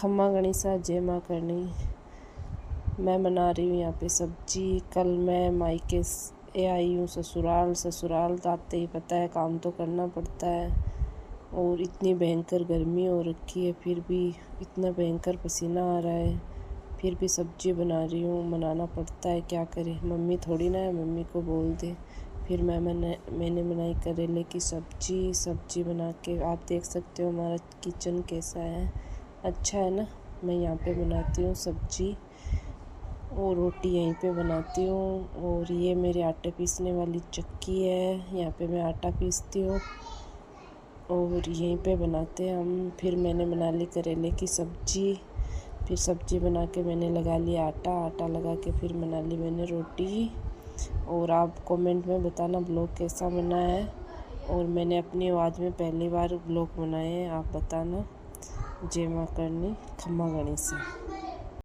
खम्मा गणिसा जय माँ करनी। मैं बना रही हूँ यहाँ पे सब्जी। कल मैं मायके से आई हूँ ससुराल तो आते ही पता है काम तो करना पड़ता है। और इतनी भयंकर गर्मी हो रखी है, फिर भी इतना भयंकर पसीना आ रहा है, फिर भी सब्जी बना रही हूँ। बनाना पड़ता है, क्या करें, मम्मी थोड़ी ना है मम्मी को बोल दे। फिर मैंने बनाई करेले की सब्जी बना के। आप देख सकते हो हमारा किचन कैसा है, अच्छा है ना। मैं यहाँ पे बनाती हूँ सब्जी और रोटी यहीं पे बनाती हूँ। और ये मेरे आटे पीसने वाली चक्की है, यहाँ पे मैं आटा पीसती हूँ और यहीं पे बनाते हैं हम। फिर मैंने बना ली करेले की सब्जी। फिर सब्जी बना के मैंने लगा लिया आटा लगा के फिर बना ली मैंने रोटी। और आप कमेंट में बताना ब्लॉग कैसा बना है। और मैंने अपनी आवाज़ में पहली बार ब्लॉग बनाए हैं, आप बताना। जय माँ करनी, खम्मा गणिसा।